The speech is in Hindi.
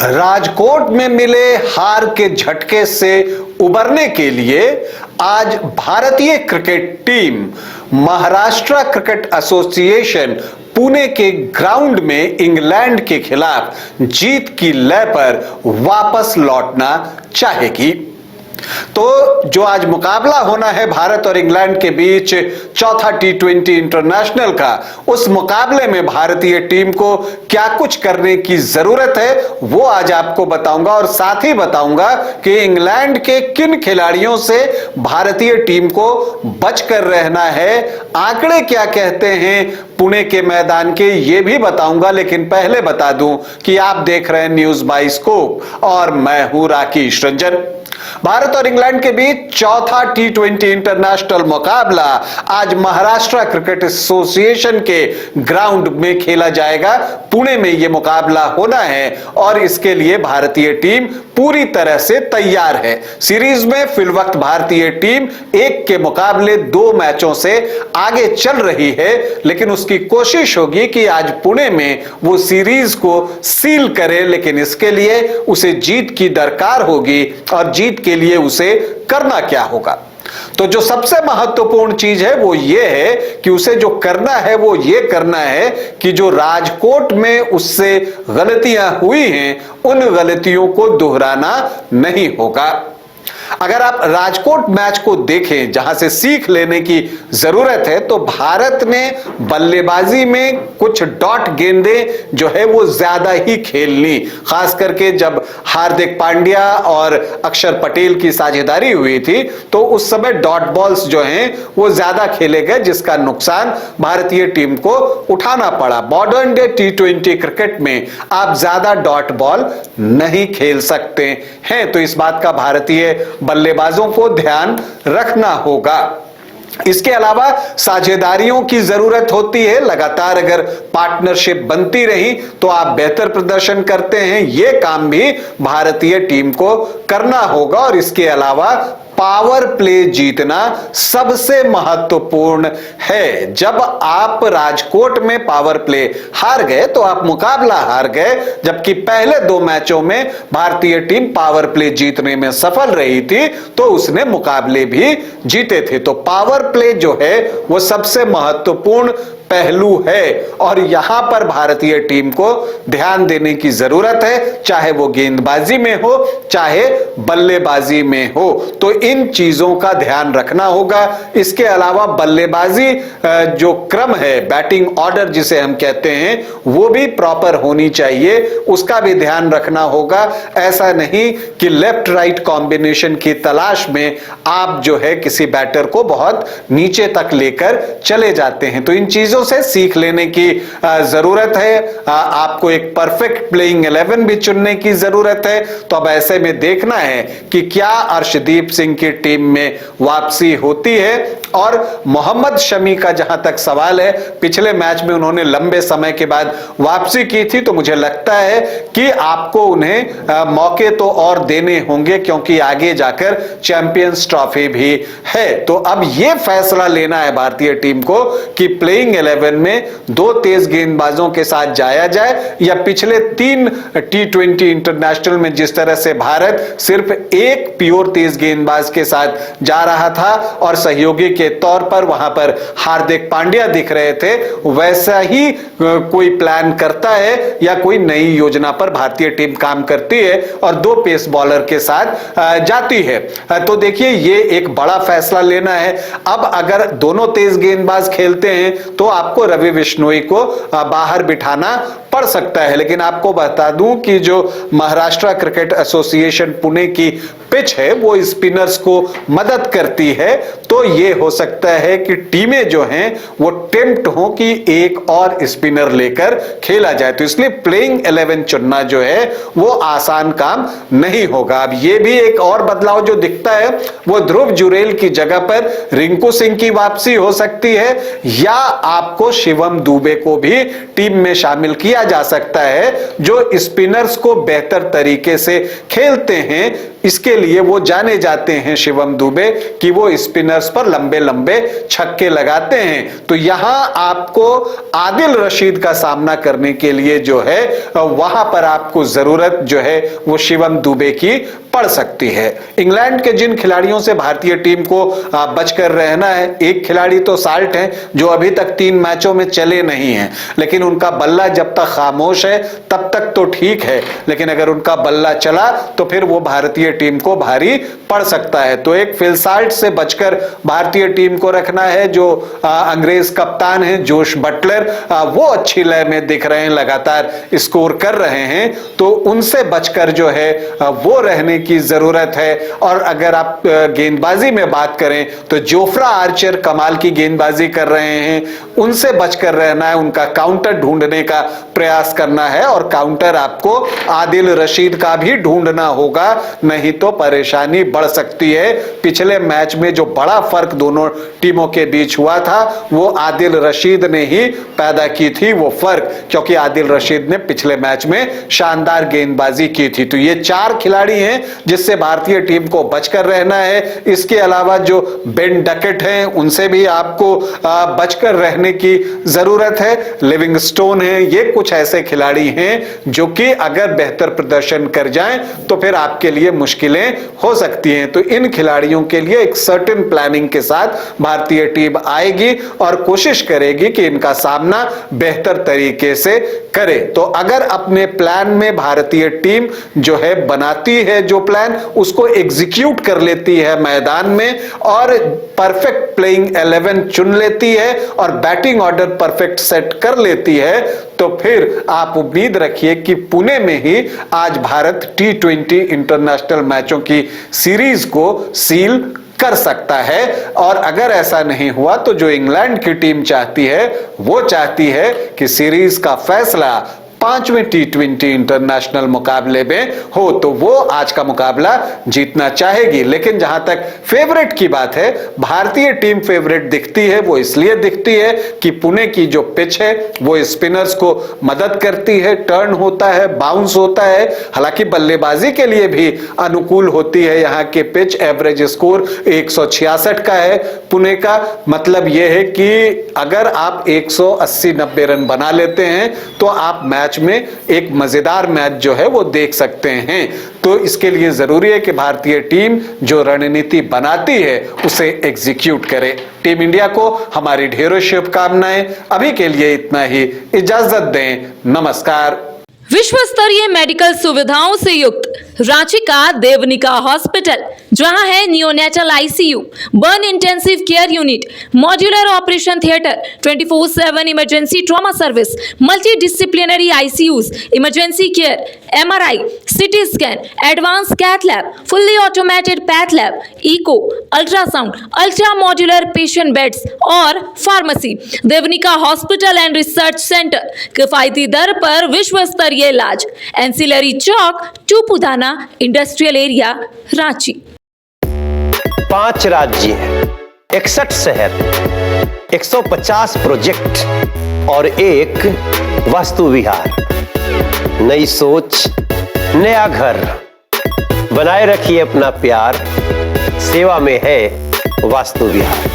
राजकोट में मिले हार के झटके से उबरने के लिए आज भारतीय cricket team Maharashtra cricket association Pune के ग्राउंड में इंग्लैंड के खिलाफ जीत की लय पर वापस लौटना चाहेगी। तो जो आज मुकाबला होना है भारत और इंग्लैंड के बीच चौथा T20 इंटरनेशनल का, उस मुकाबले में भारतीय टीम को क्या कुछ करने की जरूरत है वो आज आपको बताऊंगा, और साथ ही बताऊंगा कि इंग्लैंड के किन खिलाड़ियों से भारतीय टीम को बचकर रहना है, आंकड़े क्या कहते हैं पुणे के मैदान के, ये भी बताऊंगा। लेकिन पहले बता दूं कि आप देख रहे हैं न्यूज बाय स्कोप और मैं हूं राकेश रंजन। भारत और इंग्लैंड के बीच चौथा T20 इंटरनेशनल मुकाबला आज महाराष्ट्र क्रिकेट एसोसिएशन के ग्राउंड में खेला जाएगा। पुणे में यह मुकाबला होना है और इसके लिए भारतीय टीम पूरी तरह से तैयार है। सीरीज में फिलवक्त भारतीय टीम एक के मुकाबले 2 मैचों से आगे चल रही है, लेकिन उसकी कोशिश होगी कि आज पुणे में वो सीरीज को सील करे, लेकिन इसके लिए उसे जीत की दरकार होगी और जीत के लिए उसे करना क्या होगा। तो जो सबसे महत्वपूर्ण चीज है वो ये है कि उसे जो करना है वो ये करना है कि जो राजकोट में उससे गलतियां हुई हैं उन गलतियों को दोहराना नहीं होगा। अगर आप राजकोट मैच को देखें जहां से सीख लेने की जरूरत है, तो भारत ने बल्लेबाजी में कुछ डॉट गेंदें जो है वो ज्यादा ही खेलनी, खास करके जब हार्दिक पांड्या और अक्षर पटेल की साझेदारी हुई थी तो उस समय डॉट बॉल्स जो हैं वो ज्यादा खेले गए, जिसका नुकसान भारतीय टीम को उठाना पड़ा। मॉडर्न डे T20 क्रिकेट में आप ज्यादा डॉट बॉल नहीं खेल सकते हैं, तो इस बात का भारतीय बल्लेबाजों को ध्यान रखना होगा। इसके अलावा साझेदारियों की जरूरत होती है। लगातार अगर पार्टनरशिप बनती रही तो आप बेहतर प्रदर्शन करते हैं, यह काम भी भारतीय टीम को करना होगा। और इसके अलावा पावर प्ले जीतना सबसे महत्वपूर्ण है। जब आप राजकोट में पावर प्ले हार गए तो आप मुकाबला हार गए, जबकि पहले 2 मैचों में भारतीय टीम पावर प्ले जीतने में सफल रही थी तो उसने मुकाबले भी जीते थे। तो पावर प्ले जो है वो सबसे महत्वपूर्ण पहलू है और यहां पर भारतीय टीम को ध्यान देने की जरूरत है, चाहे वो गेंदबाजी में हो चाहे बल्लेबाजी में हो, तो इन चीजों का ध्यान रखना होगा। इसके अलावा बल्लेबाजी जो क्रम है, बैटिंग ऑर्डर जिसे हम कहते हैं, वो भी प्रॉपर होनी चाहिए, उसका भी ध्यान रखना होगा। ऐसा नहीं कि लेफ्ट राइट कॉम्बिनेशन की तलाश में आप जो है किसी बैटर को बहुत नीचे तक लेकर चले जाते हैं। तो इन चीजों से सीख लेने की जरूरत है। आपको एक परफेक्ट प्लेइंग 11 भी चुनने की जरूरत है। तो अब ऐसे में देखना है कि क्या अर्शदीप सिंह की टीम में वापसी होती है। और मोहम्मद शमी का जहां तक सवाल है, पिछले मैच में उन्होंने लंबे समय के बाद वापसी की थी, तो मुझे लगता है कि आपको उन्हें मौके तो और देने होंगे, क्योंकि आगे जाकर चैंपियंस ट्रॉफी भी है। तो अब यह फैसला लेना है भारतीय टीम को कि प्लेइंग 11 में 2 तेज गेंदबाजों के साथ जाया जाए, या पिछले 3 T20 इंटरनेशनल में जिस तरह से भारत सिर्फ एक प्योर तेज गेंदबाज के साथ जा रहा था और सहयोगी के तौर पर वहां पर हार्दिक पांड्या दिख रहे थे, वैसा ही कोई प्लान करता है या कोई नई योजना पर भारतीय टीम काम करती है और 2 पेस बॉलर के साथ जाती है। तो देखिए ये एक बड़ा फैसला लेना है। अब अगर दोनों तेज गेंदबाज खेलते हैं तो आपको रवि बिश्नोई को बाहर बिठाना पड़ सकता है, लेकिन आपको बता दूं कि जो महाराष्ट्र क्रिकेट एसोसिएशन पुणे की पिच है वो स्पिनर्स को मदद करती है। तो ये हो सकता है कि टीमें जो हैं वो टेम्प्ट हो कि एक और स्पिनर लेकर खेला जाए, तो इसलिए प्लेइंग 11 चुनना जो है वो आसान काम नहीं होगा। अब ये भी एक और बदलाव जो दिखता है वो ध्रुव जुरेल की जगह पर रिंकू सिंह की वापसी हो सकती है, या आपको शिवम दुबे को भी टीम में शामिल किया जा सकता है, जो स्पिनर्स को बेहतर तरीके से खेलते हैं। इसके लिए वो जाने जाते हैं शिवम दुबे कि वो स्पिनर्स पर लंबे लंबे छक्के लगाते हैं। तो यहां आपको आदिल रशीद का सामना करने के लिए जो है वहां पर आपको जरूरत जो है वो शिवम दुबे की पड़ सकती है। इंग्लैंड के जिन खिलाड़ियों से भारतीय टीम को बचकर रहना है, एक खिलाड़ी तो साल्ट है जो अभी तक 3 मैचों में चले नहीं हैं, लेकिन उनका बल्ला जब तक खामोश है तब तक तो ठीक है, लेकिन अगर उनका बल्ला चला तो फिर वो भारतीय टीम को भारी पड़ सकता है। तो एक फिल साल्ट से बचकर भारतीय टीम को रखना है। जो अंग्रेज कप्तान है जोश बटलर, वो अच्छी लय में दिख रहे हैं, लगातार स्कोर कर रहे हैं, तो उनसे बचकर जो है वो रहने की जरूरत है। और अगर आप गेंदबाजी में बात करें तो जोफ्रा आर्चर कमाल की गेंदबाजी कर रहे हैं, उनसे बचकर रहना है, उनका काउंटर ढूंढने का प्रयास करना है और काउंटर आपको आदिल रशीद का भी ढूंढना होगा, नहीं तो परेशानी बढ़ सकती है। पिछले मैच में जो बड़ा फर्क दोनों टीमों के बीच हुआ था वो आदिल रशीद ने ही पैदा की थी वो फर्क, क्योंकि आदिल रशीद ने पिछले मैच में शानदार गेंदबाजी की थी। तो ये 4 खिलाड़ी हैं जिससे भारतीय टीम को बचकर रहना है। इसके अलावा जो बेन डकेट हैं उनसे भी आपको बचकर रहने की जरूरत है। लिविंगस्टोन है, ये कुछ ऐसे खिलाड़ी हैं जो कि अगर बेहतर प्रदर्शन कर जाएं तो फिर आपके लिए मुश्किलें हो सकती हैं। तो इन खिलाड़ियों के लिए एक सर्टेन प्लानिंग के साथ भारतीय टीम आएगी और कोशिश करेगी कि इनका सामना बेहतर तरीके से करे। तो अगर अपने प्लान में भारतीय टीम जो है बनाती है, जो प्लान उसको एग्जीक्यूट कर लेती है मैदान में और परफेक्ट प्लेइंग 11 चुन लेती है और बैटिंग ऑर्डर परफेक्ट सेट कर लेती है, तो फिर आप उम्मीद रखिए कि पुणे में ही आज भारत T20 इंटरनेशनल मैचों की सीरीज को सील कर सकता है। और अगर ऐसा नहीं हुआ तो जो इंग्लैंड की टीम चाहती है वो चाहती है कि सीरीज का फैसला 5वें T20 इंटरनेशनल मुकाबले में हो, तो वो आज का मुकाबला जीतना चाहेगी। लेकिन जहां तक फेवरेट की बात है, भारतीय टीम फेवरेट दिखती है, वो इसलिए दिखती है कि पुणे की जो पिच है वो स्पिनर्स को मदद करती है, टर्न होता है, बाउंस होता है, हालांकि बल्लेबाजी के लिए भी अनुकूल होती है। यहाँ के पिच एवरेज स्कोर 166 का है पुणे का, मतलब यह है कि अगर आप 180-90 रन बना लेते हैं तो आप मैच में एक मजेदार मैच जो है वो देख सकते हैं। तो इसके लिए जरूरी है कि भारतीय टीम जो रणनीति बनाती है उसे एग्जीक्यूट करे। टीम इंडिया को हमारी ढेरों शुभकामनाएं। अभी के लिए इतना ही, इजाजत दें, नमस्कार। विश्व स्तरीय मेडिकल सुविधाओं से युक्त रांची का देवनिका हॉस्पिटल, जहां है neonatal ICU, burn intensive care unit, modular operation theatre, 24/7 emergency trauma service, multidisciplinary ICUs, emergency care, MRI, CT scan, advance cath lab, fully automated path lab, echo, ultrasound, ultra modular patient beds और pharmacy. Devnika hospital and research centre, किफायती दर पर विश्व स्तरीय इलाज, ancillary Chowk, Tupudana industrial area, Ranchi. 5 राज्य, 61 शहर, 150 प्रोजेक्ट और एक वास्तु विहार। नई सोच, नया घर, बनाए रखिए अपना प्यार, सेवा में है वास्तु विहार।